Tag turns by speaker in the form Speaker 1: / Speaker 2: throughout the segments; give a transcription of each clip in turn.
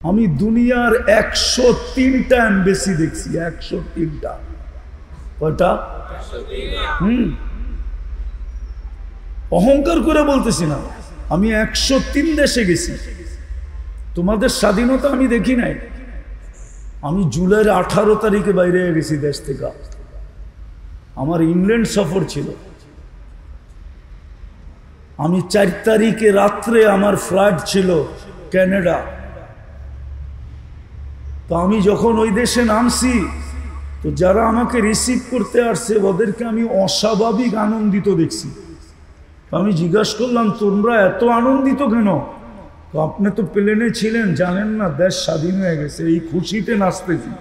Speaker 1: আমি দুনিয়ার 103টা এমবেসি দেখছি, 103টা। কয়টা? অহংকার করে বলতেছি না, আমি 103 দেশে গেছি। তোমাদের স্বাধীনতা আমি দেখি নাই। আমি জুলাইয়ের 18 তারিখে বাইরে গেছি দেশ থেকে। আমার ইংল্যান্ড সফর ছিল। আমি 4 তারিখে রাত্রে আমার ফ্লাইট ছিল কানাডা। তো আমি যখন ওই দেশে নামছি, তো যারা আমাকে রিসিভ করতে আসছে ওদেরকে আমি অস্বাভাবিক আনন্দিত দেখছি। আমি জিজ্ঞাসা করলাম, তোমরা এত আনন্দিত কেন? তো আপনি তো প্লেনে ছিলেন, জানেন না দেশ স্বাধীন হয়ে গেছে, এই খুশিতে নাচতেছি।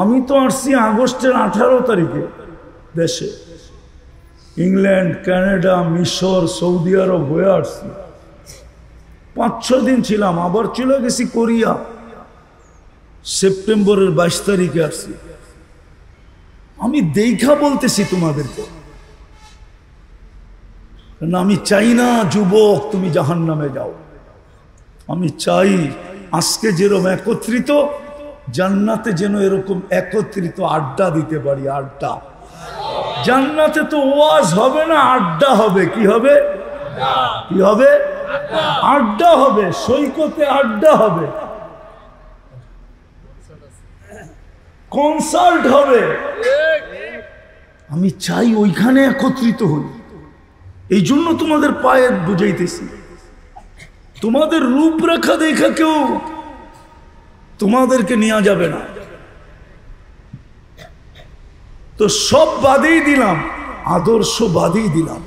Speaker 1: আমি তো আসছি আগস্টের 18 তারিখে দেশে। ইংল্যান্ড, কানাডা, মিশর, সৌদি আরব হয়ে আসছি। 5-6 দিন ছিলাম, আবার চলে গেছি কোরিয়া। সেপ্টেম্বরের 22 তারিখে আসছি। আমি দেখা বলতেছি তোমাদেরকে, আমি চাই না যুবক তুমি জাহান্নামে যাও। আমি চাই আজকে যেরকম একত্রিত, জান্নাতে যেন এরকম একত্রিত আড্ডা দিতে পারি। আড্ডা জান্নাতে তো ওয়াজ হবে না, আড্ডা হবে। কি হবে? কি হবে? আড্ডা হবে। সৈকতে আড্ডা হবে, কনসার্ট হবে। আমি চাই ওইখানে একত্রিত হই। এই জন্য তোমাদের পায়ে বুঝাইতেছি, তোমাদের রূপরেখা দেখা কেউ তোমাদেরকে নেওয়া যাবে না। তো সব বাদেই দিলাম, আদর্শ বাদেই দিলাম।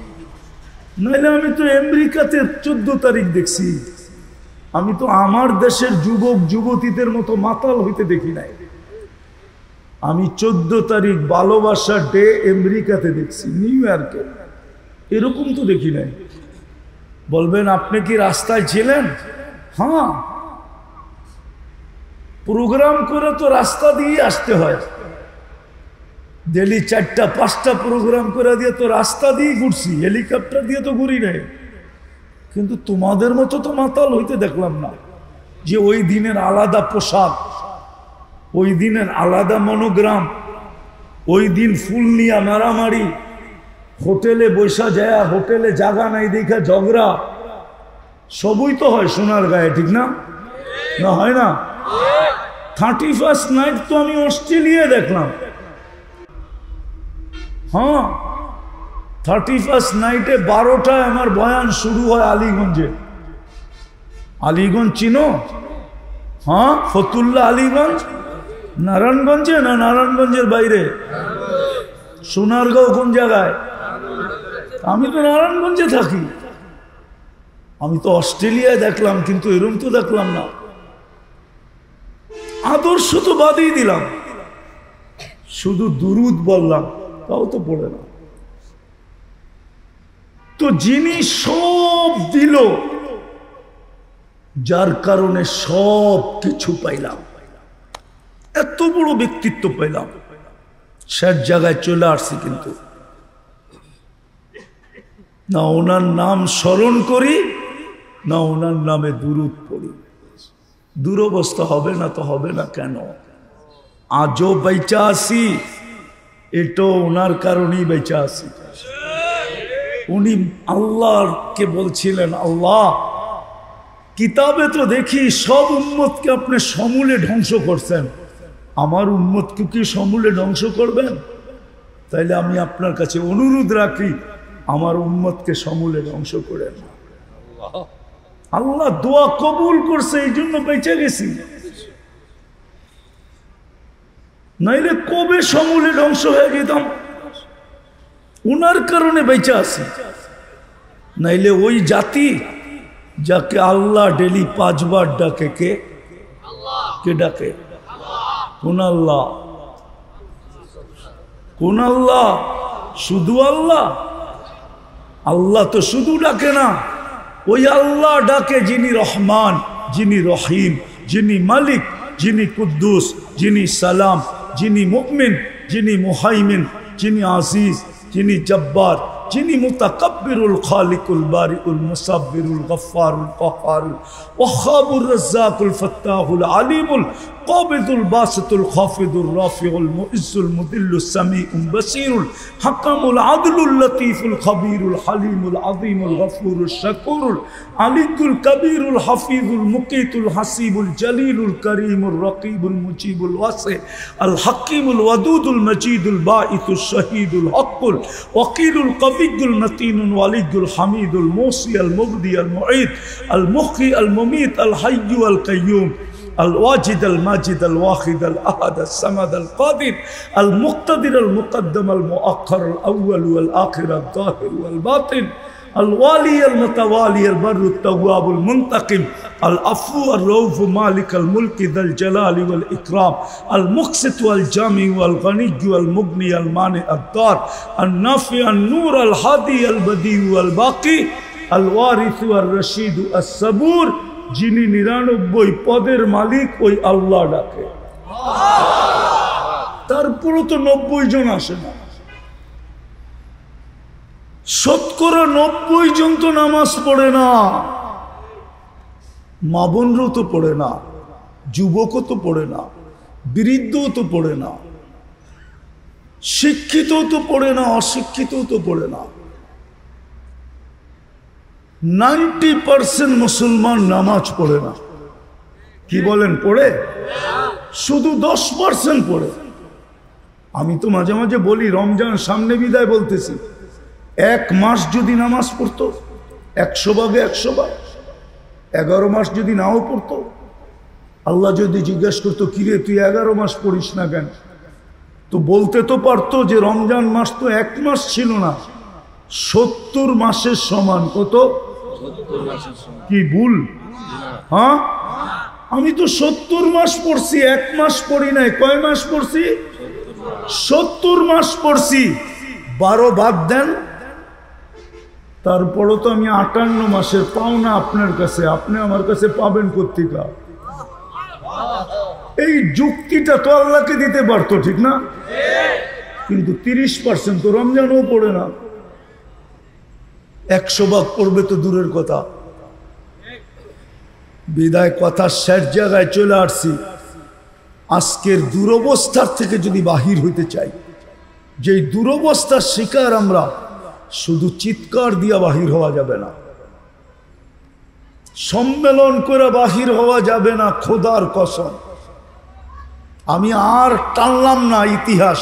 Speaker 1: নাইলে আমি তো আমেরিকাতে 14 তারিখ দেখছি। আমি তো আমার দেশের যুবক যুবতীদের মতো মাতাল হইতে দেখি নাই। আমি 14 তারিখ ভালোবাসা ডে আমেরিকাতে দেখছি, নিউ ইয়র্কে। এরকম তো দেখি নাই। বলবেন আপনি কি রাস্তায় ছিলেন? হ্যাঁ, প্রোগ্রাম করে তো রাস্তা দিয়ে আসতে হয়। ডেলি 4টা-5টা প্রোগ্রাম করে দিয়ে তো রাস্তা দিয়ে ঘুরছি, হেলিকপ্টার দিয়ে তো ঘুরি নাই। কিন্তু তোমাদের মতো তো মাতাল হইতে দেখলাম না, যে ওই দিনের আলাদা পোশাক, ওই দিনের আলাদা মনোগ্রাম, ওই দিন ফুল নিয়ে মারামারি, হোটেলে বৈশা যায়, হোটেলে জায়গা নাই দেখা ঝগড়া। সবই তো হয় সোনার গায়ে, ঠিক না? না হয় না? 31st নাইট তো আমি অস্ট্রেলিয়ায় দেখলাম। হ্যাঁ, 31st নাইটে 12টায় আমার বয়ান শুরু হয় আলীগঞ্জে। আলীগঞ্জ চিনো? হ্যাঁ, ফতুল্লা আলীগঞ্জ। নারায়ণগঞ্জে না নারায়ণগঞ্জের বাইরে? সোনারগাঁও কোন জায়গায়? আমি তো নারায়ণগঞ্জে থাকি। আমি তো অস্ট্রেলিয়ায় দেখলাম, কিন্তু এরকম তো দেখলাম না। আদর্শ তো বাদই দিলাম, শুধু দুরুদ বললাম, তাও তো পড়ে না। তো যিনি সব দিল, যার কারণে সব কিছু পাইলাম, এত বড় ব্যক্তিত্ব পাইলাম, শেষ জায়গায় চলে আসছি। কিন্তু না ওনার নাম স্মরণ করি, না ওনার নামে দুরুদ পড়ি। দুরবস্থা হবে না তো হবে না কেন? আজও বেঁচে আছি, এটাও ওনার কারণেই বেঁচে আছি। উনি আল্লাহকে বলছিলেন, আল্লাহ কিতাবে তো দেখি সব উম্মতকে আপনি সমূলে ধ্বংস করছেন, আমার উম্মতকে কি সমূলে ধ্বংস করবেন? তাইলে আমি আপনার কাছে অনুরোধ রাখি, আমার উম্মতকে সমূলে ধ্বংস করেন না। আল্লাহ দোয়া কবুল করছে, এই জন্য বেঁচে গেছি। নাইলে কবে সমূলে ধ্বংস হয়ে যেতাম। উনার কারণে বেঁচে আছি। নাইলে ওই জাতি যাকে আল্লাহ ডেলি 5 বার ডাকে, কে ডাকে? কোন আল্লাহ? কোন আল্লাহ? শুধু আল্লাহ? আল্লাহ তো শুধু ডাকে না, ওই আল্লাহ ডাকে যিনি রহমান, যিনি রহিম, যিনি মালিক, যিনি কুদ্দুস, যিনি সালাম, যিনি মুমিন, যিনি মুহাইমিন, যিনি আজিজ, যিনি জব্বার, যিনি মুতাকাব্বিরুল খালিকুল বারিউল মুসাব্বিরুল গফফারুল কাহ্হারুল ওয়াহ্হাবুর রাজ্জাকুল ফাত্তাহুল আলিমুল কাবিদুল বাসিতুল খাফিদুর রাফিউল মুইজ্জুল মুদিল্লুস সামিউল বাসীরুল হাকামুল আদলুল লতীফুল খবীরুল হালিমুল আযীমুল গফুরুশ শাকুরুল আলিকুল কবীরুল হাফিজুল মুকীতুল হাসিবুল জলিলুল করিমুর রকিবুল মুজিবুল ওয়াসি আল হাকিমুল ওয়াদুদুল মজিদুল বাঈতুশ শহীদুল হকুল ওয়াকিলুল কবিয়ুল মতিনুল ওয়ালিয়ুল হামিদুল মুসি আল মুবদি আল মুঈদ আল মুহয়ি আল মুমীত আল হাইয়্যু আল কাইয়্যুম الواجد الماجد الواحد الأحد الصمد القادر المقتدر المقدم المؤخر الأول والآخر الظاهر والباطن الوالي المتوالي البر التواب المنتقم العفو الرؤوف مالك الملك ذا الجلال والإكرام المقسط والجامع والغني والمغني المانع الضار النافع النور الهادي البديع والباقي الوارث والرشيد الصبور যিনি 99 পদের মালিক ওই আল্লাহ ডাকে, তারপরও তো 90 জন আসে না। শতকরা 90 জন তো নামাজ পড়ে না, মা বোনরাও তো পড়ে না, যুবকও তো পড়ে না, বৃদ্ধও তো পড়ে না, শিক্ষিতও তো পড়ে না, অশিক্ষিতও তো পড়ে না। 90% মুসলমান নামাজ পড়ে না। কি বলেন, পড়ে? শুধু 10% পড়ে। আমি তো মাঝে মাঝে বলি, রমজান সামনে বিদায় বলতেছি, 1 মাস যদি নামাজ পড়তো 100 ভাগে 100 ভাগ, 11 মাস যদি নাও পড়তো, আল্লাহ যদি জিজ্ঞেস করতো কিরে তুই 11 মাস পড়িস না কেন, তো বলতে তো পারতো যে রমজান মাস তো 1 মাস ছিল না, 70 মাসের সমান। কত? কি ভুল? হ্যাঁ, আমি তো 70 মাস পড়ছি, 1 মাস পড়ি নাই। কয় মাস পড়ছি? 70 মাস পড়ছি। 12 বাদ দেন, তারপরও তো আমি 58 মাসের পাওনা আপনার কাছে, আপনি আমার কাছে পাবেন কোত্থেকে? এই যুক্তিটা তো আল্লাহকে দিতে পারতো, ঠিক না? কিন্তু 30% তো রমজানও পড়ে না। 100 ভাগ পড়বে তো দূরের কথা। বিদায় কথা শেষ জায়গায় চলে আসছি। আজকের দুরবস্থার থেকে যদি বাহির হইতে চাই, যেই দুরবস্থার শিকার আমরা, শুধু চিৎকার দিয়া বাহির হওয়া যাবে না, সম্মেলন করে বাহির হওয়া যাবে না। খোদার কসম, আমি আর টানলাম না ইতিহাস,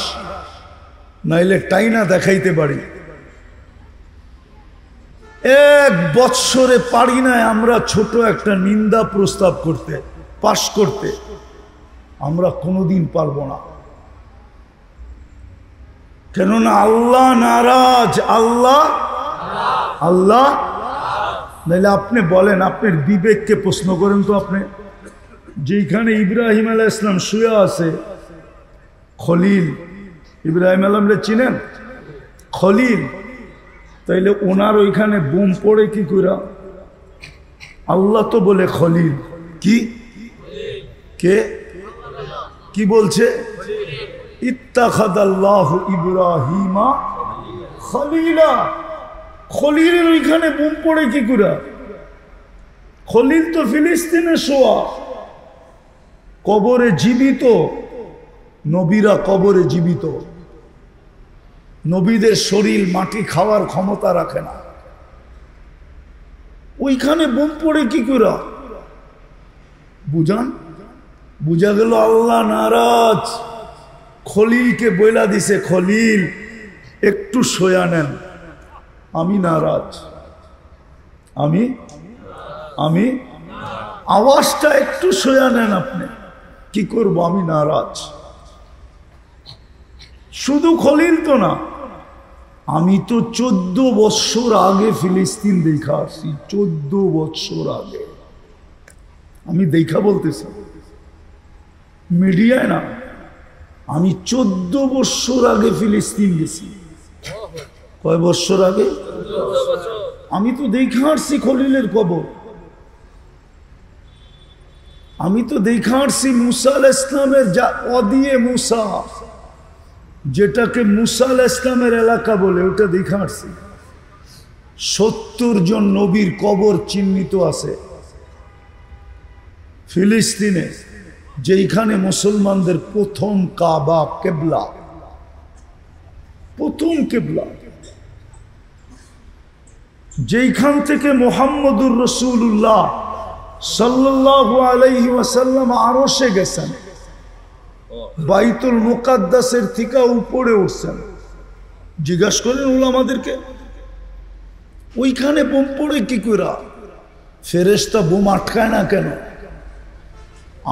Speaker 1: নাইলে টাইনা দেখাইতে পারি। 1 বৎসরে পারি না আমরা ছোট একটা নিন্দা প্রস্তাব করতে, পাশ করতে। আমরা কোনোদিন পারবো না, কেননা আল্লাহ নারাজ। আল্লাহ আল্লাহ নাইলে আপনি বলেন, আপনার বিবেককে প্রশ্ন করেন তো। আপনি যেখানে ইব্রাহিম আলাইহিস সালাম শুয়ে আছে, খলিল ইব্রাহিম আলাইহিস চিনেন? খলিল, তাইলে ওনার ওইখানে বোম পড়ে কি করে? আল্লাহ তো বলে খলিল। কি কে কি বলছে? ইত্তাখাযাল্লাহু ইব্রাহিমা খলিলা। খলিলের ওইখানে বোম পড়ে কি করে? খলিল তো ফিলিস্তিনে শোয়া, কবরে জীবিত। নবীরা কবরে জীবিত। নবীদের শরীর মাটি খাওয়ার ক্ষমতা রাখে না, ওইখানে বোম পড়ে কি করে? বুঝান, বুঝা গেল আল্লাহ নারাজ। খলিলকে বইলা দিছে, খলিল একটু সয়া নেন, আমি নারাজ। আমি আওয়াজটা একটু সয়া নেন, আপনি কি করবো? আমি নারাজ। শুধু খলিল তো না, আমি তো 14 বৎসর আগে ফিলিস্তিন দেখা আসছি। 14 বৎসর আগে আমি দেখা বলতেছি, মিডিয়ায় না। আমি 14 বৎসর আগে ফিলিস্তিন গেছি। কয় বৎসর আগে? আমি তো দেখা আসছি খলিলের কবর। আমি তো দেখা আসছি মুসা আলাইহিস সালামের ওয়াদিয়ে মুসা, যেটাকে মুসা আলাইহিস সালামের এলাকা বলে, ওটা দেখা আসছি। 70 জন নবীর কবর চিহ্নিত আছে ফিলিস্তিনে, যেখানে মুসলমানদের প্রথম কাবা কেবলা, প্রথম কেবলা, যেখান থেকে মুহাম্মদুর রাসূলুল্লাহ সাল্লাল্লাহু আলাইহি ওয়াসাল্লাম আরশে গেছেন, বাইতুল মুকাদ্দাসের থেকে উপরে উঠছেন। জিজ্ঞাসা করেন উলামাদেরকে, ওইখানে বোম পড়ে কি করে? ফেরেশতা বোম আটকায় না কেন?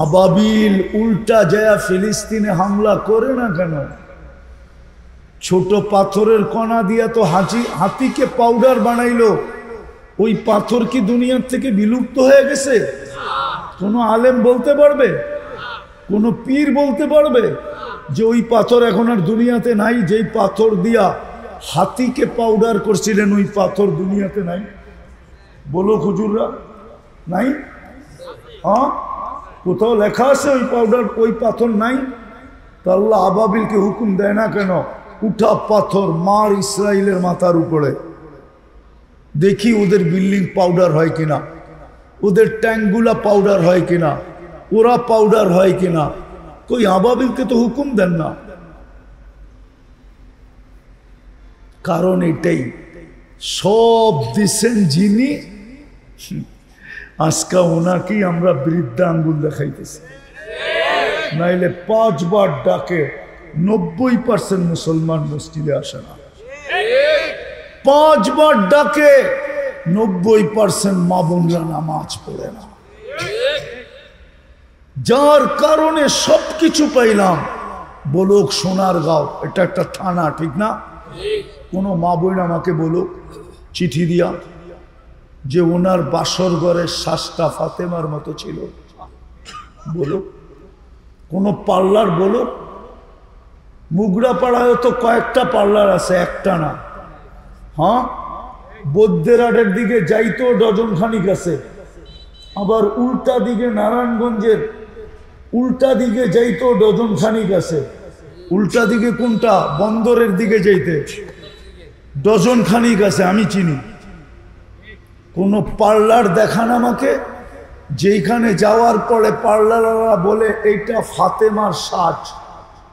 Speaker 1: আবাবিল উল্টা যায় ফিলিস্তিনে হামলা করে না কেন? ছোট পাথরের কণা দিয়া তো হাতিকে পাউডার বানাইলো, ওই পাথর কি দুনিয়ার থেকে বিলুপ্ত হয়ে গেছে? কোনো আলেম বলতে পারবে? কোনো পীর বলতে পারবে যে ওই পাথর এখন আর দুনিয়াতে নাই? যেই পাথর দিয়া হাতিকে পাউডার করছিলেন ওই পাথর দুনিয়াতে নাই? বলো হুজুররা, নাই? হ্যাঁ, কোথাও লেখা আছে ওই পাউডার, ওই পাথর নাই? তো আল্লাহ আবাবিলকে হুকুম দেয় না কেন, উঠা পাথর মার ইসরায়েলের মাথার উপরে, দেখি ওদের বিল্ডিং পাউডার হয় কিনা, ওদের ট্যাঙ্কগুলা পাউডার হয় কিনা, ওরা পাউডার হয় কিনা? কই আবাবিলকে তো হুকুম দেন না। কারণ এটাই, সব দিছেন যিনি, আজকে ওনাকেই আমরা বৃদ্ধা আঙ্গুল দেখাইতেছি। নাইলে 5 বার ডাকে 90% মুসলমান মসজিদে আসে না। 5 বার ডাকে 90% মা বোনরা নামাজ পড়ে না। যার কারণে সবকিছু পাইলাম। বলুক সোনারগাঁও এটা একটা থানা, ঠিক না? কোনো মা বোন আমাকে বলুক চিঠি দিয়া যে ওনার বাসর ঘরের শ্বাসটা ফাতেমার মতো ছিল। বলুক কোনো পার্লার, বলুক মুগড়াপাড়ায় তো কয়েকটা পার্লার আছে, একটা না। হ্যাঁ, বৌদ্ধেরহাটের দিকে যাইতো ডজন খানিক আছে, আবার উল্টা দিকে নারায়ণগঞ্জের উল্টা দিকে যাইতো ডজন খানিক আছে। উল্টা দিকে কোনটা? বন্দরের দিকে যাইতে ডজন খানিক আছে, আমি চিনি। কোনো পার্লার দেখান আমাকে যেখানে যাওয়ার পরে পার্লাররা বলে এইটা ফাতেমার সাজ,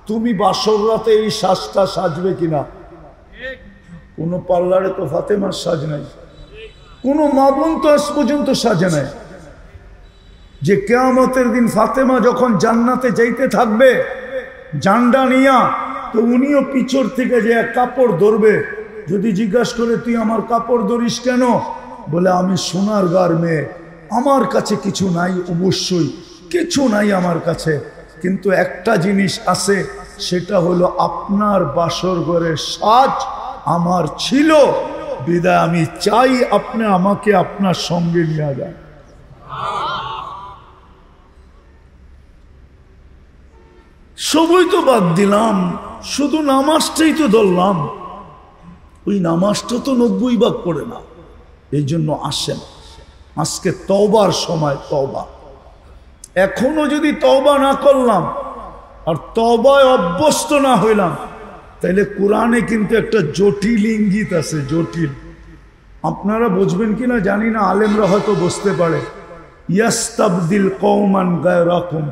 Speaker 1: তুমি বাসর রাতে এই সাজটা সাজবে কিনা? কোনো পার্লারে তো ফাতেমার সাজ নাই। কোনো মা বোন তো আজ পর্যন্ত সাজে নাই। যে কিয়ামতের দিন ফাতেমা যখন জান্নাতে যাইতে থাকবে জান্ডা নিয়া, তো উনিও পিছর থেকে যে এক কাপড় ধরবে। যদি জিজ্ঞাসা করে তুই আমার কাপড় ধরিস কেন? বলে আমি সোনার গার মেয়ে, আমার কাছে কিছু নাই, অবশ্যই কিছু নাই আমার কাছে, কিন্তু একটা জিনিস আছে, সেটা হলো আপনার বাসর ঘরের সাজ আমার ছিল, বিদায় আমি চাই আপনি আমাকে আপনার সঙ্গে নিয়ে যান। সবই তো বাদ দিলাম, শুধু নামাজটাই তো ধরলাম। ওই নামাজটা তো 90 ভাগ পড়ে না। এই জন্য আসেন, আজকে তওবার সময়, তওবা। এখনো যদি তওবা না করলাম আর তওবায় অভ্যস্ত না হইলাম, তাইলে কোরআনে কিন্তু একটা জটিল ইঙ্গিত আছে, জটিল। আপনারা বুঝবেন কিনা জানি না, আলেমরা হয়তো বুঝতে পারে। ইয়াস্তাবদিল কওমান গায়রাকুম,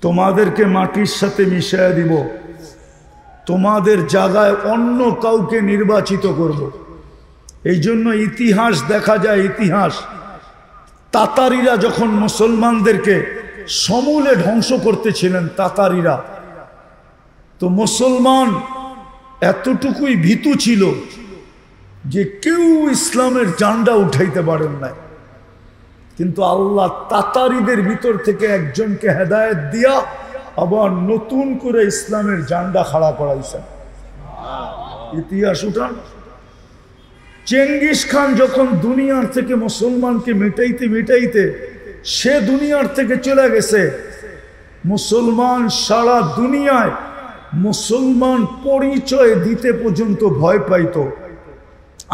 Speaker 1: তোমাদেরকে মাটির সাথে মিশিয়ে দিব, তোমাদের জায়গায় অন্য কাউকে নির্বাচিত করব। এই জন্য ইতিহাস দেখা যায়, ইতিহাস তাতারিরা যখন মুসলমানদেরকে সমূলে ধ্বংস করতেছিলেন, তাতারিরা, তো মুসলমান এতটুকুই ভীতু ছিল যে কেউ ইসলামের ঝান্ডা উঠাইতে পারেন না। কিন্তু আল্লাহ তাতারিদের ভিতর থেকে একজনকে হেদায়েত দিয়া আবার নতুন করে ইসলামের ঝান্ডা খাড়া করাইছেন। ইতিহাস উঠান। চেঙ্গিস খান যখন দুনিয়ার থেকে মুসলমানকে মিটাইতে মিটাইতে সে দুনিয়ার থেকে চলে গেছে, মুসলমান সারা দুনিয়ায় মুসলমান পরিচয় দিতে পর্যন্ত ভয় পাইত।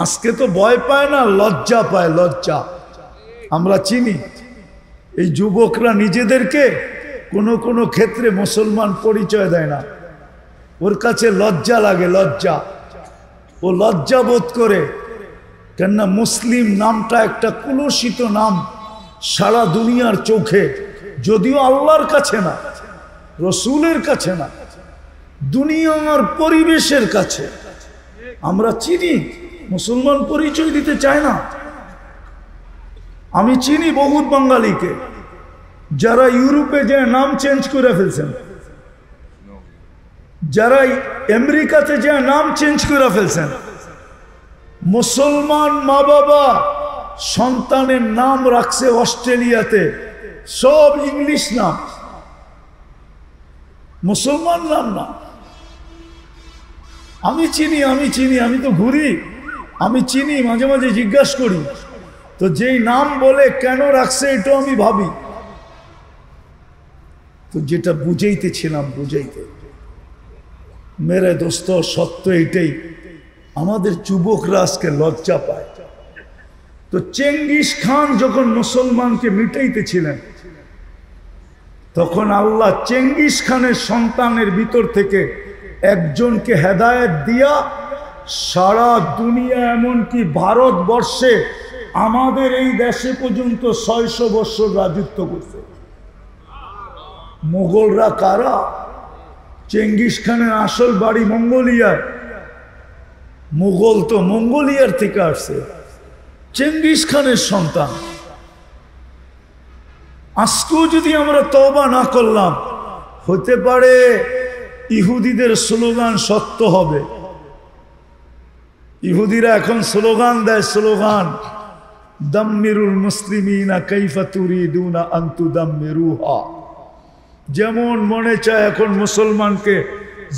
Speaker 1: আজকে তো ভয় পায় না, লজ্জা পায়, লজ্জা। আমরা চিনি এই যুবকরা নিজেদেরকে কোনো কোনো ক্ষেত্রে মুসলমান পরিচয় দেয় না, ওর কাছে লজ্জা লাগে, লজ্জা। ও লজ্জা বোধ করে কেননা মুসলিম নামটা একটা কুলসিত নাম সারা দুনিয়ার চোখে, যদিও আল্লাহর কাছে না, রসুলের কাছে না, দুনিয়ার পরিবেশের কাছে। আমরা চিনি, মুসলমান পরিচয় দিতে চায় না। আমি চিনি বহুত বাঙালিকে যারা ইউরোপে যে নাম চেঞ্জ করে ফেলছেন, যারা আমেরিকাতে যে নাম চেঞ্জ করে ফেলছেন। মুসলমান মা বাবা সন্তানের নাম রাখছে অস্ট্রেলিয়াতে সব ইংলিশ নাম, মুসলমান নাম না। আমি চিনি, আমি তো ঘুরি, আমি চিনি, মাঝে মাঝে জিজ্ঞাসা করি, তো যেই নাম বলে কেন রাখছে এটা আমি ভাবি। তো যেটা বুঝাইতেছিলাম, মেরে দোস্ত, সত্য এটাই, আমাদের যুবকরা আজকে লজ্জা পায়। তো চেঙ্গিস খান যখন মুসলমানকে মিটাইতেছিলেন, তখন আল্লাহ চেঙ্গিস খানের সন্তানের ভিতর থেকে একজনকে হেদায়েত দিয়া সারা দুনিয়া, এমনকি ভারতবর্ষে আমাদের এই দেশে পর্যন্ত 600 বছর রাজত্ব করছে। মোগলরা কারা? চেঙ্গিস খানের আসল বাড়ি মঙ্গোলিয়ায়। মোগল তো মঙ্গোলিয়ার থেকে আসছে, চেঙ্গিস খানের সন্তান। আজকেও যদি আমরা তওবা না করলাম, হতে পারে ইহুদিদের স্লোগান সত্য হবে। ইহুদিরা এখন স্লোগান দেয়, স্লোগান দাম্মিরুল মুসলিমিনা কাইফা তুরিদুনা আন তুদাম্মিরুহা। যেমন মনে চায় এখন মুসলমানকে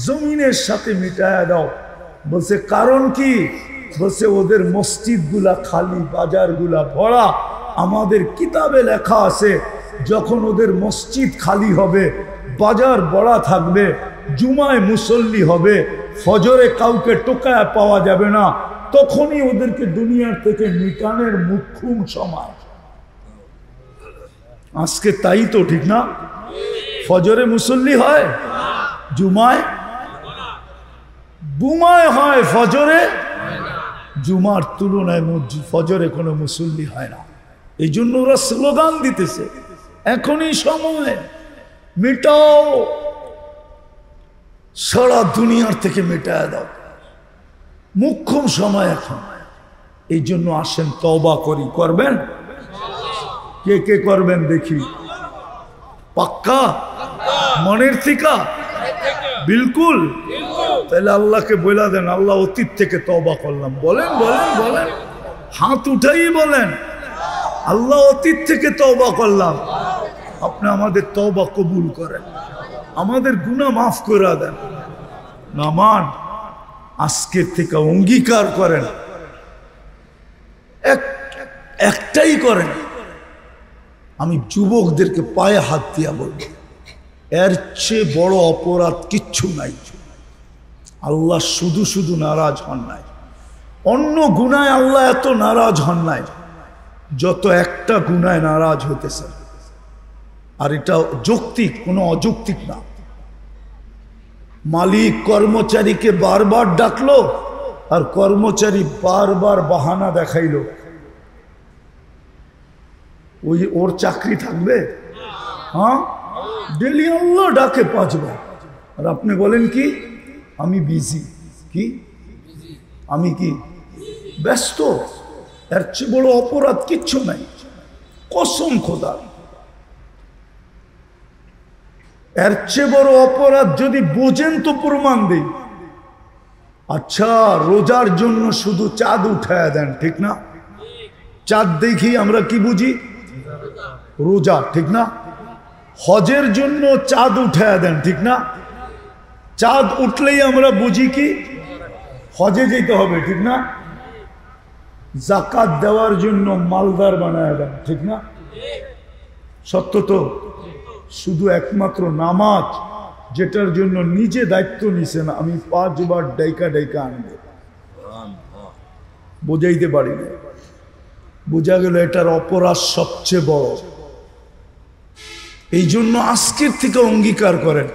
Speaker 1: জমিনের সাথে মিটায়া দাও। বলছে কারণ কি? বলছে ওদের মসজিদগুলা খালি, বাজারগুলা ভরা। আমাদের কিতাবে লেখা আছে যখন ওদের মসজিদ খালি হবে, বাজার ভরা থাকবে, জুমায় মুসল্লি হবে, ফজরে কাউকে টোকায়া পাওয়া যাবে না, তখনই ওদেরকে দুনিয়ার থেকে মিটানের মুখ্যম সময়। আজকে তাই তো, ঠিক না? ফজরে মুসল্লি হয়, জুমায় বুমায় হয়, ফজরে জুমার তুলনায় ফজরে কোনো মুসল্লি হয় না। এই জন্য ওরা স্লোগান দিতেছে এখনই সময় মিটাও, সারা দুনিয়ার থেকে মেটায় দাও, মুখ্যম সময় এখন। এই জন্য আসেন তওবা করি। করবেন? কে কে করবেন দেখি? পাক্কা মনের থেকে? বিলকুল। তাহলে আল্লাহকে বলে দেন, আল্লাহ অতীত থেকে তওবা করলাম। বলেন বলেন বলেন, হাত উঠাই বলেন, আল্লাহ অতীত থেকে তওবা করলাম। আপনি আমাদের তওবা কবুল করেন, আমাদের গুনাহ মাফ করে দেন। নামান আজকের থেকে অঙ্গীকার করেন, একটাই করেন। আমি যুবকদেরকে পায়ে হাত দিয়া বলব, এর চেয়ে বড় অপরাধ কিচ্ছু নাই। আল্লাহ শুধু শুধু নারাজ হন নাই, অন্য গুনায় আল্লাহ এত নারাজ হন নাই যত একটা গুনায় নারাজ হইতেছে। আর এটা যৌক্তিক, কোনো অযৌক্তিক না। মালিক কর্মচারীকে বারবার ডাকলো আর কর্মচারী বারবার বাহানা দেখাইলো, ওর চাকরি থাকবে? হ্যাঁ, ডেলি আল্লাহ ডাকে 5 বার, আর আপনি বলেন কি আমি বিজি, কি আমি কি ব্যস্ত। এর চেয়ে বড় অপরাধ কিচ্ছু নাই, কসম খোদা। এর চেয়ে বড় অপরাধ যদি বোঝেন তো প্রমাণ দেই। আচ্ছা, রোজার জন্য শুধু চাঁদ উঠায়া দেন, ঠিক না? চাঁদ দেখি আমরা কি বুঝি? রোজা, ঠিক না? হজের জন্য চাঁদ উঠায়া দেন, ঠিক না? চাঁদ উঠলেই আমরা বুঝি কি হজে যেতে হবে, ঠিক না? জাকাত দেওয়ার জন্য মালদার বানায় দেন, ঠিক না? সত্য তো। শুধু একমাত্র নামাজ, যেটার জন্য নিজে দায়িত্ব নিছেন, আমি 5 বার ডাইকা ডাইকা আনবো, বোঝাইতে পারি না। বোঝা গেল এটার অপরাধ সবচেয়ে বড়। এই জন্য আজকের থেকে অঙ্গীকার করেন,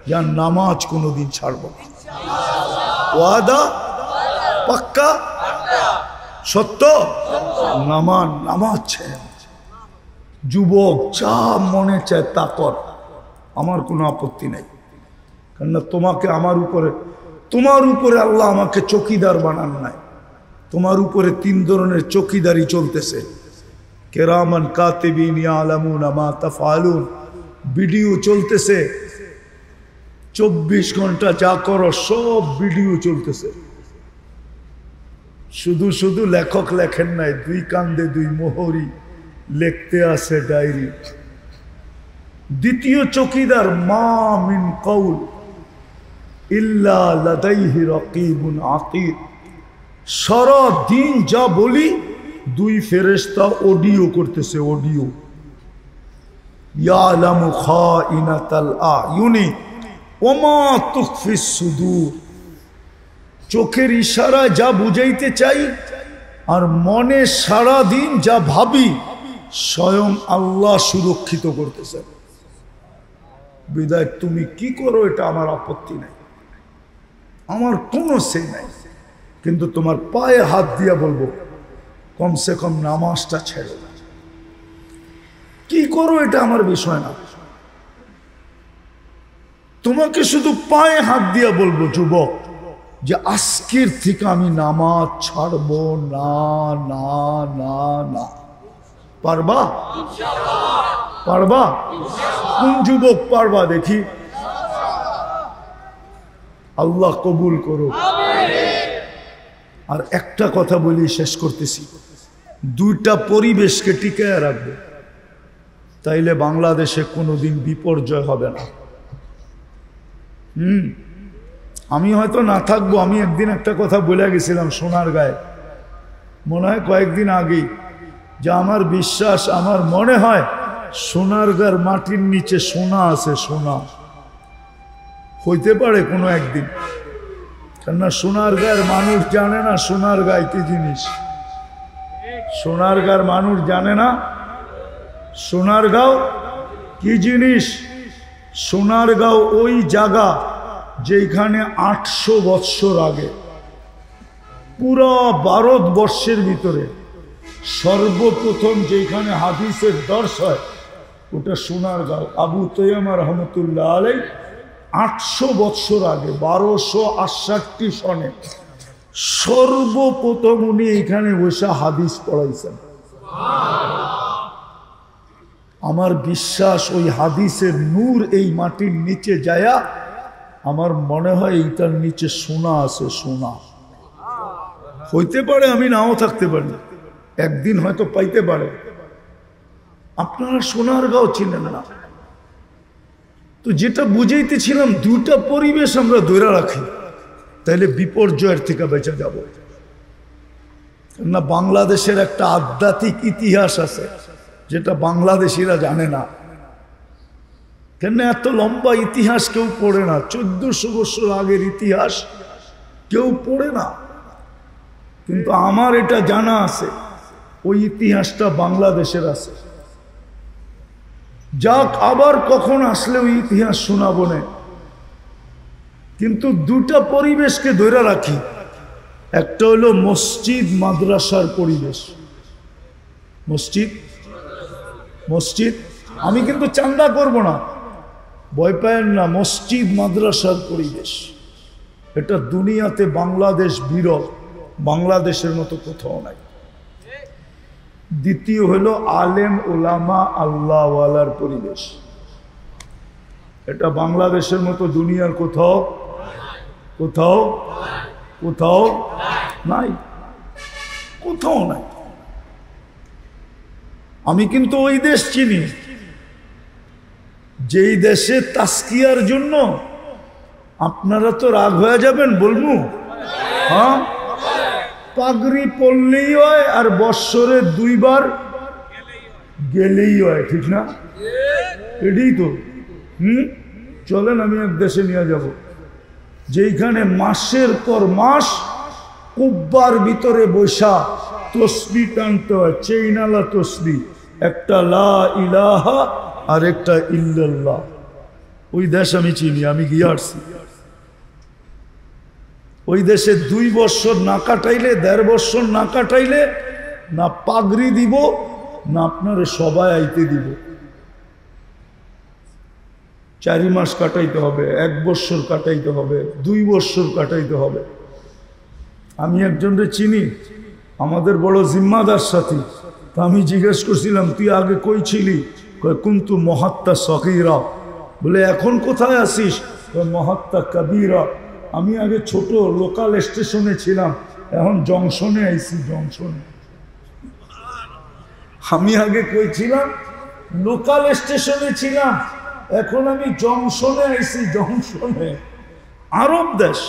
Speaker 1: যার নামাজ কোনোদিন ছাড়ব না। ওয়াদা পাক্কা? সত্য নামাজ ছেড়ে যুবক যা মনে চায় তা কর, আমার কোনো আপত্তি নেই। কেননা তোমার উপরে আল্লাহ আমাকে চৌকিদার বানান নাই। তোমার উপরে 3 ধরনের চৌকিদারি চলতেছে, কেরামান কাতিবিন ইয়ালামুনা মা তাফআলুন। ভিডিও চলতেছে 24 ঘন্টা, যা করো সব ভিডিও চলতেছে। শুধু লেখক লেখেন নাই, 2 কান্দে 2 মোহরি লিখতে আছে ডায়েরি। দ্বিতীয় চৌকিদার, মা মিন কওল ইল্লা লাদাইহি রাকিবুন আতীদ। সারা দিন যা বলি 2 ফেরেশতা অডিও করতেছে, অডিও। ইয়ালামু খাইনাতাল আয়ুনি ওয়া মা তুখফিস সুদূর। চোখের ইশারায় যা বুঝাইতে চাই আর মনে সারা দিন যা ভাবি স্বয়ং আল্লাহ সুরক্ষিত করতেছেন। বিদায় তুমি কি করো এটা আমার আপত্তি নাই, আমার কোনো সে নাই। কিন্তু তোমার পায়ে হাত দিয়া বলবো কমসে কম নামাজটা ছেড়ো না। কি করো এটা আমার বিষয় না, তোমাকে শুধু পায়ে হাত দিয়া বলবো যুবক যে আজকের থেকে আমি নামাজ ছাড়বো না না না না। পারবা? পারবা? কোন যুবক পারবা দেখি? আল্লাহ কবুল করো। আর একটা কথা বলি, শেষ করতেছি, 2টা পরিবেশকে টিকায় রাখবে, তাইলে বাংলাদেশে কোনোদিন বিপর্যয় হবে না। আমি হয়তো না থাকবো। আমি একদিন একটা কথা বলে গেছিলাম সোনারগাঁয়ে, মনে হয় কয়েকদিন আগেই, যে আমার বিশ্বাস, আমার মনে হয় সোনারগাঁর মাটির নিচে সোনা আছে। সোনা হইতে পারে কোনো একদিন, কেননা সোনারগাঁর মানুষ জানে না সোনারগাঁ কি জিনিস। সোনারগাঁর মানুষ জানে না সোনারগাঁও কি জিনিস। সোনারগাঁও ওই জায়গা যেখানে 800 বৎসর আগে পুরা ভারতবর্ষের ভিতরে সর্বপ্রথম যেখানে হাদিসের দর্শ হয় ওটা সোনারগাঁও। আবু তৈয়মা রহমতুল্লাহ আলাই 800 বৎসর আগে 1268 সনে সর্বপ্রথম উনি এখানে বসে হাদিস পড়াইছেন। আমার বিশ্বাস ওই হাদিসের নূর এই মাটির নিচে যায়া আমার মনে হয় এইটার নিচে সোনা আছে। সোনা হইতে পারে, আমি নাও থাকতে পারি, একদিন হয়তো পাইতে পারে। আপনারা সোনারগাঁও চিনেন না তো, যেটা বুঝাইতেছিলাম 2টা পরিবেশ আমরা ধরে রাখি, তাইলে বিপর্যয়ের থেকে বেঁচে যাব। না, বাংলাদেশের একটা আধ্যাত্মিক ইতিহাস আছে যেটা বাংলাদেশিরা জানে না। কেন এত লম্বা ইতিহাস কেউ পড়ে না, 1400 বছর আগের ইতিহাস কেউ পড়ে না। কিন্তু আমার এটা জানা আছে, ওই ইতিহাসটা বাংলাদেশের আছে। যাক, আবার কখন আসলে ওই ইতিহাস শোনাবো না। কিন্তু 2টা পরিবেশকে ধরে রাখি। একটা হলো মসজিদ মাদ্রাসার পরিবেশ। মসজিদ আমি কিন্তু চান্দা করব না, ভয় পায়েন না। মসজিদ মাদ্রাসার পরিবেশ এটা দুনিয়াতে বাংলাদেশ বিরল, বাংলাদেশের মতো কোথাও নাই। দ্বিতীয় হলো আলেম ওলামা আল্লাহওয়ালার পরিবেশ, এটা বাংলাদেশের মতো দুনিয়ার কোথাও কোথাও কোথাও নাই, কোথাও নাই। আমি কিন্তু ওই দেশ চিনি যেই দেশে তাস্কিয়ার জন্য আপনারা তো রাগ হয়ে যাবেন বলবো, হ্যাঁ, পাগড়ি পরলেই হয় আর বৎসরে 2 বার গেলেই হয়, ঠিক না? এটাই তো। চলেন আমি এক দেশে নিয়ে যাব যেখানে মাসের পর মাস কুব্বার ভিতরে বৈশা তসবি টানতে হয়, চেইনালা তসবি, একটা লা ইলাহা আর একটা ইল্লাল্লাহ। ওই দেশ আমি চিনি, আমি গিয়ে আসছি। ওই দেশে 2 বছর না কাটাইলে, 1.5 বছর না কাটাইলে না পাগড়ি দিব, না আপনারে সবাই আইতে দিব। 4 মাস কাটাইতে হবে, 1 বছর কাটাইতে হবে, 2 বছর কাটাইতে হবে। আমি একজনকে চিনি, আমাদের বড় জিম্মাদার সাথী। তা আমি জিজ্ঞেস করছিলাম, তুই আগে কই ছিলি? কয় কুন্তু মহাত্মা সগীরা। বলে এখন কোথায় আসিস? কয় মহাত্মা কবীরা। আমি আগে ছোট লোকাল স্টেশনে ছিলাম, এখন জংশনে আইছি। জংশনে আমি আগে কই ছিলাম? লোকাল স্টেশনে ছিলাম, এখন আমি জংশনে আইছি। জংশনে আরব দেশ,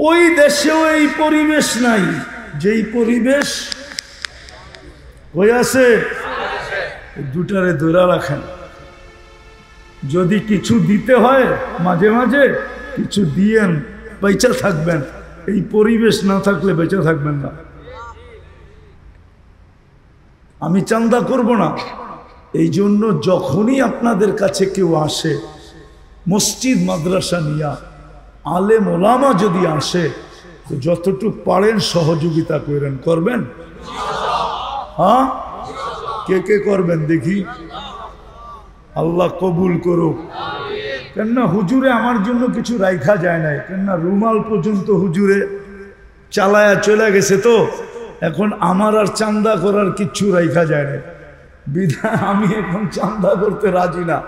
Speaker 1: ওই দেশেও এই পরিবেশ নাই যেই পরিবেশ হয়ে দুটারে ধরে রাখেন। যদি কিছু দিতে হয় মাঝে মাঝে কিছু দিয়েন, বেঁচে থাকবেন। এই পরিবেশ না থাকলে বেঁচে থাকবেন না। আমি চান্দা করব না, এই জন্য যখনই আপনাদের কাছে কেউ আসে, মসজিদ মাদ্রাসা নিয়া আলেম ওলামা যদি আসে, তো যতটুকু পারেন সহযোগিতা করেন। করবেন? হ্যাঁ, কে কে করবেন দেখি? আল্লাহ কবুল করুক। কেননা হুজুরে আমার জন্য কিছু রাইখা যায় নাই, কেননা রুমাল পর্যন্ত হুজুরে চালায়া চলে গেছে। তো এখন আমার আর চান্দা করার কিচ্ছু রাইখা যায় না, বিধায় আমি এখন চান্দা করতে রাজি না।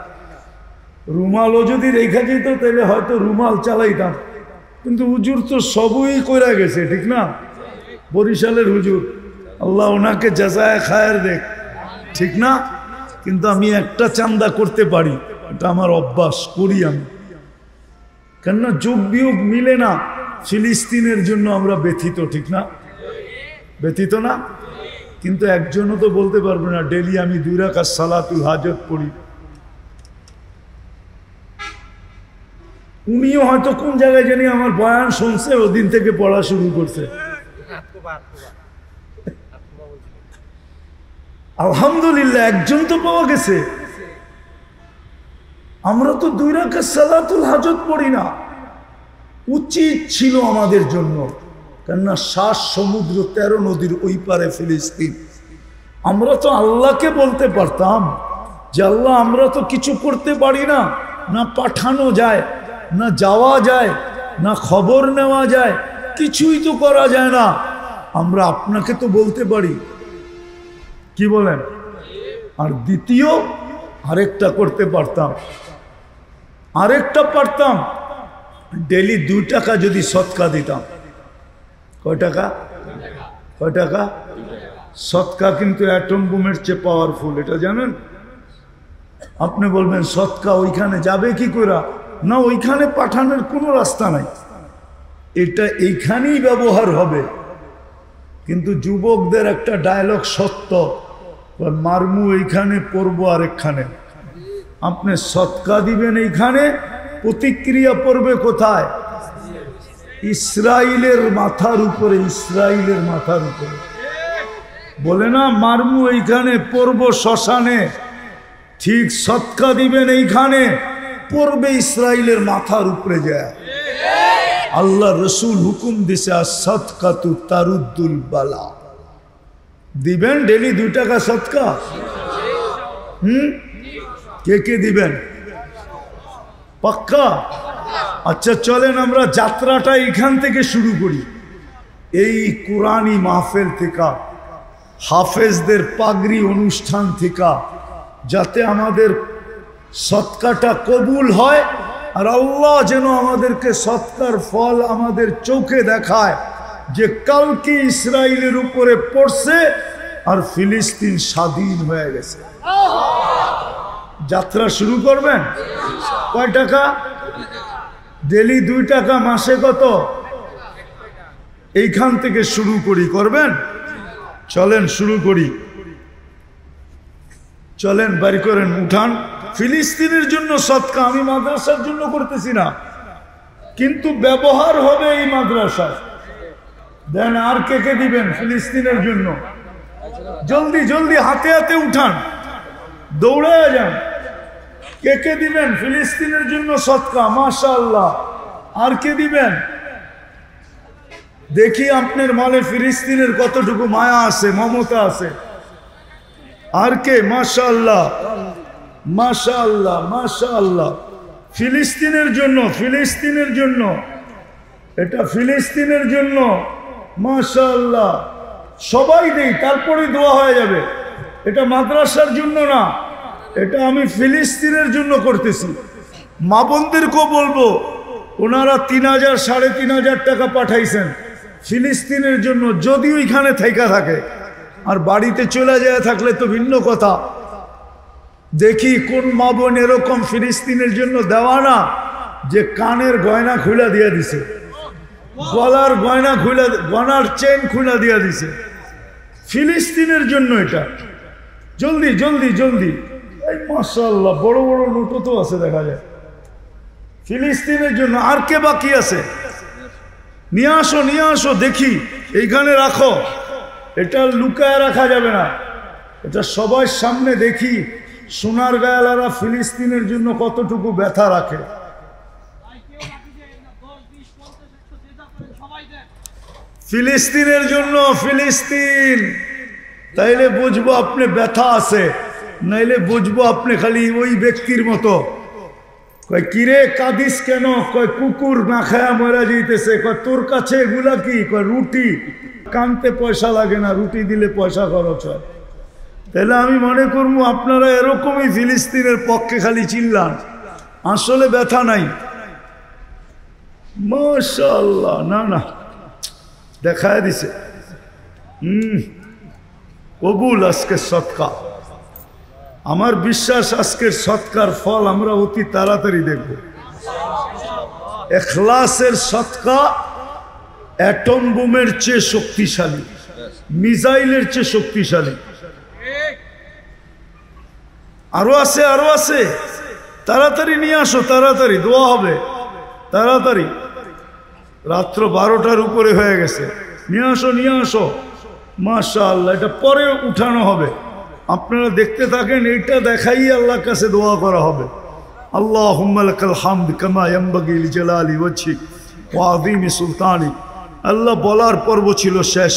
Speaker 1: রুমালও যদি রেখা যেত তাহলে হয়তো রুমাল চালাইতাম, কিন্তু হুজুর তো সবই কইরা গেছে, ঠিক না? বরিশালের হুজুর, আল্লাহ ওনাকে জাযায়ে খায়ের দেখ, ঠিক না? কিন্তু আমি একটা চান্দা করতে পারি, এটা আমার অভ্যাস, করি আমি। কেননা যোগ বিয়োগ মিলে না। ফিলিস্তিনের জন্য আমরা ব্যথিত, ঠিক না? ব্যথিত না? কিন্তু একজনও তো বলতে পারবে না ডেলি আমি 2 রাকাত সালাতুল হাজত পড়ি। উনিও হয়তো কোন জায়গায় জানি আমার বয়ান শুনছে, ওদিন থেকে পড়া শুরু করছে। আলহামদুলিল্লাহ, একজন তো পাওয়া গেছে। আমরা তো 2 রাকাত সালাতুল হাজত পড়ি না। উচিত ছিল আমাদের জন্য, কেননা 7 সমুদ্র 13 নদীর ওই পারে ফিলিস্তিন। আমরা তো আল্লাহকে বলতে পারতাম যে আল্লাহ, আমরা তো কিছু করতে পারি না, না পাঠানো যায়, না যাওয়া যায়, না খবর নেওয়া যায়, কিছুই তো করা যায় না। আমরা আপনাকে তো বলতে পারি, কি বলেন? আর দ্বিতীয় আরেকটা করতে পারতাম, ডেলি 2 টাকা যদি সৎকা দিতাম। কয় টাকা? কয় টাকা? সৎকা কিন্তু অ্যাটম বোমের চেয়ে পাওয়ারফুল, এটা জানেন? আপনি বলবেন সৎকা ওইখানে যাবে কি করে? না, ওইখানে পাঠানোর কোনো রাস্তা নাই, এটা এইখানেই ব্যবহার হবে। কিন্তু যুবকদের একটা ডায়লগ সত্য, মারমু এইখানে, পড়বো আরেকখানে। আপনি সৎকা দিবেন এইখানে, প্রতিক্রিয়া পড়বে কোথায়? ইসরায়েলের মাথার উপরে। ইসরায়েলের মাথার উপরে বলে না, মারমু এইখানে, পড়বো শ্মশানে। ঠিক সৎকা দিবেন এইখানে, পড়বে ইসরায়েলের মাথার উপরে যায়। আল্লাহ রসুল হুকুম দিছে, সৎকাতু তারুদ্দুল বালা। দিবেন ডেলি 2 টাকা সৎকা? কে কে দিবেন? পাক্কা? আচ্ছা, চলেন আমরা যাত্রাটা এখান থেকে শুরু করি। এই কোরআনি মাহফিল থেকে, হাফেজদের পাগড়ি অনুষ্ঠান থেকে, যাতে আমাদের সৎকাটা কবুল হয়, আর আল্লাহ যেন আমাদেরকে সৎকার ফল আমাদের চোখে দেখায়, যে কালকে ইসরায়েলের উপরে পড়ছে আর ফিলিস্তিন স্বাধীন হয়ে গেছে। যাত্রা শুরু করবেন? কয় টাকা? ডেলি 2 টাকা, মাসে কত? এইখান থেকে শুরু করি। করবেন? চলেন শুরু করি। চলেন বাড়ি করেন, উঠান। ফিলিস্তিনের জন্য সৎকা, আমি মাদ্রাসার জন্য করতেছি না, কিন্তু ব্যবহার হবে এই মাদ্রাসায়। দেন আর কে কে দিবেন ফিলিস্তিনের জন্য? জলদি জলদি হাতে হাতে উঠান, দৌড়ে যান। কে কে দিবেন ফিলিস্তিনের জন্য সদকা? মাশাআল্লাহ। আর কে দিবেন? দেখি আপনার মালে ফিলিস্তিনের কতটুকু মায়া আছে, মমতা আছে। আর কে? মাশাআল্লাহ মাশাআল্লাহ মাশাআল্লাহ। ফিলিস্তিনের জন্য, ফিলিস্তিনের জন্য, এটা ফিলিস্তিনের জন্য। মাশাআল্লাহ। সবাই দেই, তারপরেই দোয়া হয়ে যাবে। এটা মাদ্রাসার জন্য না, এটা আমি ফিলিস্তিনের জন্য করতেছি। মা বোনদেরকেও বলবো, ওনারা 3000 3500 টাকা পাঠাইছেন ফিলিস্তিনের জন্য। যদি ওইখানে থাইকা থাকে আর বাড়িতে চলে যায় থাকলে তো ভিন্ন কথা। দেখি কোন মা বোন এরকম ফিলিস্তিনের জন্য দেওয়া না যে কানের গয়না খুলে দিয়ে দিছে, গলার গয়না খুলে, গলার চেন খুলে দিয়ে দিছে ফিলিস্তিনের জন্য। এটা জলদি জলদি জলদি। এই মাশাআল্লাহ, বড় বড় নোটও তো আছে দেখা যায় ফিলিস্তিনের জন্য। আর কে বাকি আছে? নিয়ে আসো, নিয়ে আসো, দেখি এইখানে রাখো। এটা লুকায় রাখা যাবে না, এটা সবার সামনে দেখি সোনার গায়ালারা ফিলিস্তিনের জন্য কতটুকু ব্যথা রাখে। ফিলিস্তিনের জন্য, ফিলিস্তিন। তাইলে বুঝবো আপনি ব্যথা আছে, নাইলে বুঝবো আপনি খালি ওই ব্যক্তির মতো। কয় কিরে কাঁদিস কেন? কয় কুকুর না খায়া মরা যাইতেছে। কয় তোর কাছে এগুলা কি? কয় রুটি। কানতে পয়সা লাগে না, রুটি দিলে পয়সা খরচ হয়। তাহলে আমি মনে করবো আপনারা এরকমই ফিলিস্তিনের পক্ষে খালি চিল্লান, আসলে ব্যথা নাই। মাশাআল্লাহ। না না, দেখায় দিছে। কবুল আজকের সদকা। আমার বিশ্বাস আজকের সদকার ফল আমরা অতি তাড়াতাড়ি দেখব। ইখলাসের সদকা অ্যাটম বোমের চেয়ে শক্তিশালী, মিসাইলের চেয়ে শক্তিশালী। আরো আছে, আরো আছে। তাড়াতাড়ি নিয়ে আসো, তাড়াতাড়ি দোয়া হবে, তাড়াতাড়ি। রাত্র 12টার উপরে হয়ে গেছে। নিয়ে আসো, নিয়ে আসো। মাশাআল্লাহ। এটা পরে উঠানো হবে, আপনারা দেখতে থাকেন। এইটা দেখাই আল্লাহর কাছে দোয়া করা হবে। আল্লাহুম্মা লাকাল হামদ কামা ইয়ানবাগি লিজালালি ওয়াজহিক ওয়া আযীমি সুলতানিক। আল্লাহ বলার পর্ব ছিল শেষ,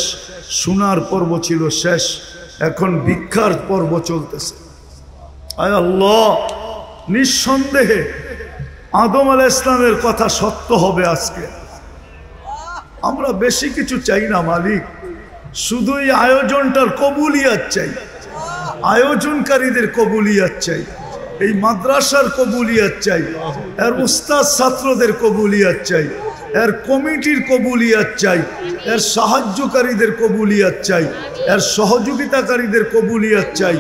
Speaker 1: শোনার পর্ব ছিল শেষ, এখন ভিক্ষার পর্ব চলতেছে। আয় আল্লাহ, নিঃসন্দেহে আদম আলাইহিস সালামের কথা সত্য হবে আজকে। আমরা বেশি কিছু চাই না মালিক, শুধু এই আয়োজনটার কবুলিয়াত চাই, আয়োজনকারীদের কবুলিয়াত চাই, এই মাদ্রাসার কবুলিয়াত চাই, এর উস্তাদ ছাত্রদের কবুলিয়াত চাই, এর কমিটির কবুলিয়াত চাই, এর সাহায্যকারীদের কবুলিয়াত চাই, এর সহযোগিতাকারীদের কবুলিয়াত চাই,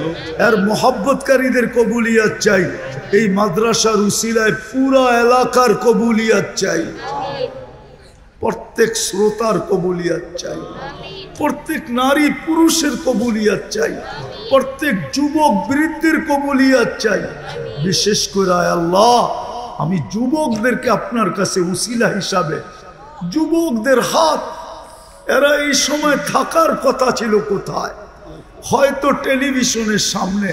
Speaker 1: এর মোহাব্বতকারীদের কবুলিয়াত চাই। এই মাদ্রাসার উসিলায় পুরা এলাকার কবুলিয়াত চাই, প্রত্যেক শ্রোতার কবুলিয়াত চাই, প্রত্যেক নারী পুরুষের কবুলিয়াত চাই, প্রত্যেক যুবক বৃদ্ধের কবুলিয়াত চাই। বিশেষ করে আল্লাহ, আমি যুবকদেরকে আপনার কাছে উসিলা হিসাবে, যুবকদের হাত, এরা এই সময় থাকার কথা ছিল কোথায়? হয়তো টেলিভিশনের সামনে,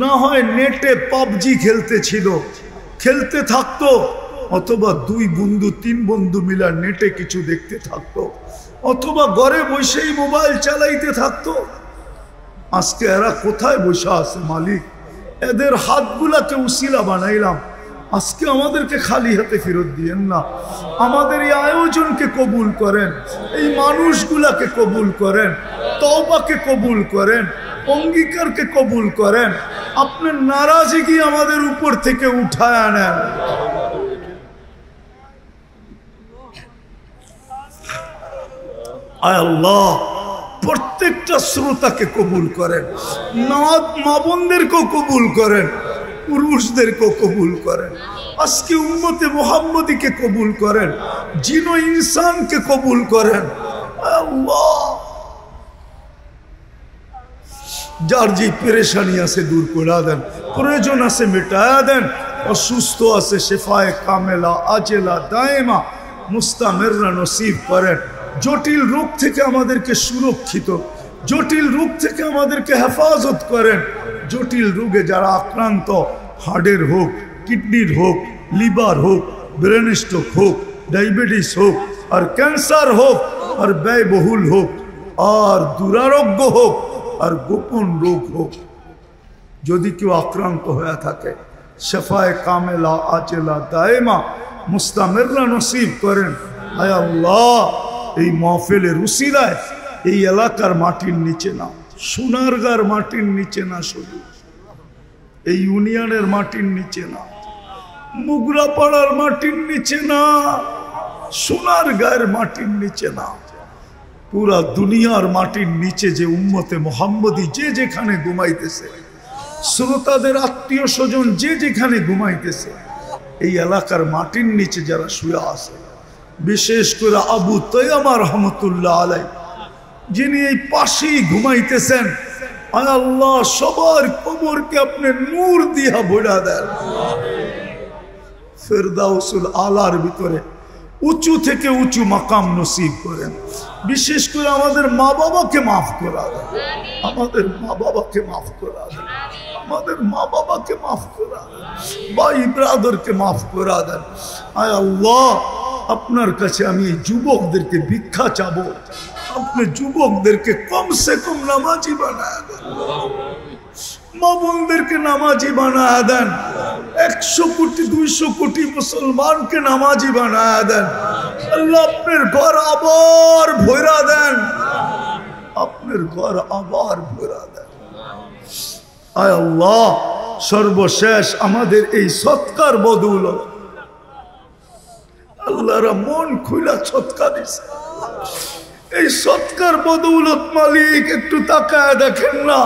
Speaker 1: না হয় নেটে পাবজি খেলতেছিল, খেলতে থাকতো, অথবা 2 বন্ধু 3 বন্ধু মিলা নেটে কিছু দেখতে থাকতো, অথবা ঘরে বসেই মোবাইল চালাইতে থাকতো। আজকে এরা কোথায় বসে আছে মালিক? এদের হাতগুলাকে উসিলা বানাইলাম, আজকে আমাদেরকে খালি হাতে ফেরত দিয়েন না। আমাদের এই আয়োজনকে কবুল করেন, এই মানুষগুলাকে কবুল করেন, তওবাকে কবুল করেন, অঙ্গীকারকে কবুল করেন। আপনার নারাজগি আমাদের উপর থেকে উঠায় আনেন। আয় আল্লাহ, প্রত্যেকটা শ্রোতাকে কবুল করেন, মা বোনদেরকেও কবুল করেন, পুরুষদেরকেও কবুল করেন। আজকে উম্মতে মুহাম্মদীকে কবুল করেন, জিন ও ইনসানকে কবুল করেন। আল্লাহ, যার যে পেরেশানি আছে দূর করে দেন, প্রয়োজন আছে মেটায়া দেন, অসুস্থ আছে শেফায়ে কামেলা আজেলা দায়েমা মুস্তামেররা নসিব করেন। জটিল রোগ থেকে আমাদেরকে সুরক্ষিত, জটিল রোগ থেকে আমাদেরকে হেফাজত করেন। জটিল রোগে যারা আক্রান্ত হার্টের হোক, কিডনির হোক, লিভার হোক, ব্রেন স্ট্রোক হোক, ডায়াবেটিস হোক, আর ক্যান্সার হোক, আর ব্যয়বহুল হোক, আর দুরারোগ্য হোক, আর গোপন রোগ হোক, যদি কেউ আক্রান্ত হয়ে থাকে শেফায়ে কামেলা আজেলা দায়েমা মুস্তামিররা নসিব করেন। আয় আল্লাহ, এই মাহফিলের উসিলায় এই এলাকার মাটির নিচে না, সোনারগাঁর মাটির নিচে না, শুধু এই ইউনিয়নের মাটির নিচে না, মুগরাপাড়ার মাটির নিচে না, সোনারগাঁয়ের মাটির নিচে না, পুরা দুনিয়ার মাটির নিচে যে উম্মতে মুহাম্মদী যে যেখানে ঘুমাইতেছে, শ্রোতাদের আত্মীয় স্বজন যে যেখানে ঘুমাইতেছে, এই এলাকার মাটির নিচে যারা শুয়ে আছে, বিশেষ করে আবু তৈয়মা রহমতুল্লাহ আলাইহি যিনি এই পাশেই ঘুমাইতেছেন, আয় আল্লাহ সবার কবরকে আপনি নূর দিয়া ভরা দেন, ফেরদাউসুল আলার ভিতরে উঁচু থেকে উঁচু মাকাম নসিব করেন। বিশেষ করে আমাদের মা বাবাকে মাফ করা দেন, আমাদের মা বাবাকে মাফ করা দেন, আমাদের মা বাবাকে মাফ করা দেন, ভাই ব্রাদারকে মাফ করা দেন। আয় আল্লাহ, আপনার কাছে আমি এই যুবকদেরকে ভিক্ষা চাবো, আপনি যুবকদেরকে কমসে কম নামাজি বানায় দেন, মা বোনদেরকে নামাজি বানায় দেন, 100 কোটি 200 কোটি মুসলমানকে নামাজি বানায় দেন। আল্লাহ আপনার ঘর আবার ভরা দেন, আপনার ঘর আবার ভরা দেন। আয় আল্লাহ, সর্বশেষ আমাদের এই সৎকার বদৌলত আল্লাহরা মন খুলা সৎকার দিছে, এই সৎকার বদৌলত মালিক একটু তাকায় দেখেন না,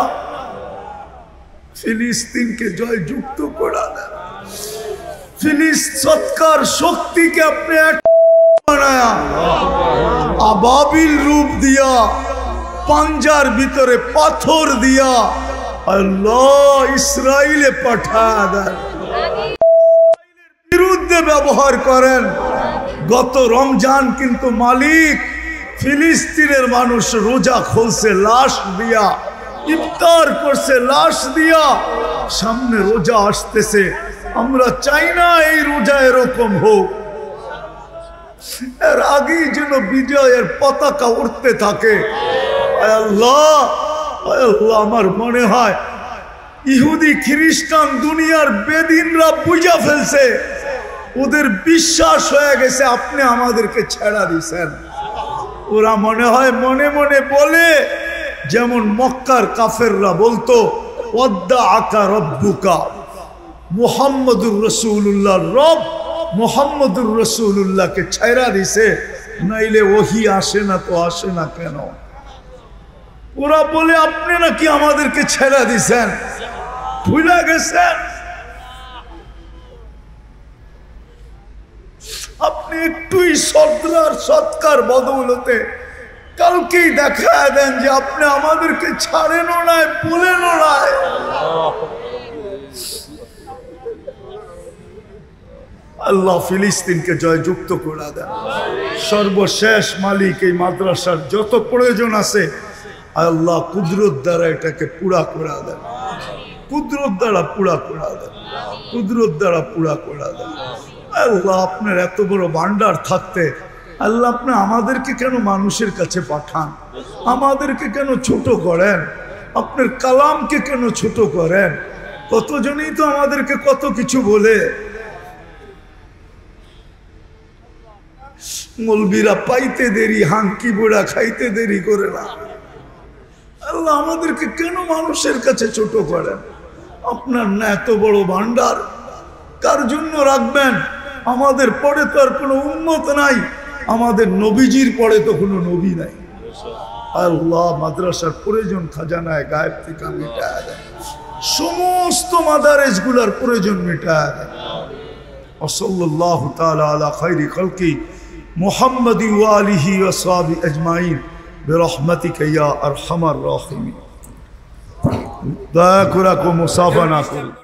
Speaker 1: ফিলিস্তিনকে জয়যুক্ত করা দেন, সৎকার শক্তিকে আপনি বানায়া আবাবিল রূপ দিয়া, পাঞ্জার ভিতরে পাথর দিয়া আল্লাহ ইসরাইলে পাঠায় দেন, বিরুদ্ধে ব্যবহার করেন। গত রমজান কিন্তু মালিক ফিলিস্তিনের মানুষ রোজা খুলছে লাশ দিয়া, ইফতার করছে লাশ দিয়া, সামনে রোজা আসতেছে, আমরা চাই না এই রোজা এরকম হোক, এর আগেই যেন বিজয়ের পতাকা উঠতে থাকে। আল্লাহ, আল্লাহ, আমার মনে হয় ইহুদি খ্রিস্টান দুনিয়ার বেদিনরা বুঝা ফেলছে, ওদের বিশ্বাস হয়ে গেছে আপনি আমাদেরকে ছেড়া দিছেন। ওরা মনে হয় মনে মনে বলে, যেমন মক্কার কাফেররা বলতো ওয়াদ্দা আকা রব্বুকা, মুহাম্মদুর রাসূলুল্লাহর রব মুহাম্মদুর রাসূলুল্লাহকে ছাইরা দিছে, নাইলে ওহী আসে না, তো আসে না কেন? ওরা বলে আপনি নাকি আমাদেরকে ছেড়া দিছেন, ভুলে গেছেন? আপনি একটুই সৎকার বদৌলতে কালকেই দেখা দেন যে আপনি আমাদেরকে ছাড়েনও নাই, বলেনও নাই। আল্লাহ ফিলিস্তিনকে জয়যুক্ত করে দেন। সর্বশেষ মালিক এই মাদ্রাসার যত প্রয়োজন আছে আল্লাহ কুদরত দ্বারা এটাকে পুরা করে দেন, কুদরত দ্বারা পুরা করে দেন, কুদরত দ্বারা পুরা করে দেন। আল্লাহ আপনার এত বড় ভান্ডার থাকতে আল্লাহ আপনি আমাদেরকে কেন মানুষের কাছে পাঠান, আমাদেরকে কেন ছোট করেন, আপনার কালামকে কেন ছোট করেন? কতজনই তো আমাদেরকে কত কিছু বলে, মৌলবীরা পাইতে দেরি, হাঙ্কি বুড়া খাইতে দেরি করে না। আল্লাহ আমাদেরকে কেন মানুষের কাছে ছোট করেন? আপনার না এত বড় ভান্ডার কার জন্য রাখবেন? আমাদের পরে তো আর কোনো উম্মত নাই, আমাদের নবীজির পরে তো কোনো নবী নাই। আল্লাহ মাদ্রাসার প্রয়োজন খাজানায় গায়েব থেকে মিটায় দেন, সমস্ত মাদারেজ গুলার প্রয়োজন মিটায় দেন। ওয়াসাল্লাল্লাহু তাআলা আলা খায়রি খালকি মুহাম্মাদি ওয়া আলিহি ওয়া সাহবি আজমাইন বিরহমাতিকা ইয়া আরহামার রাহিমিন। দয়া করে মুসাফা না করুন।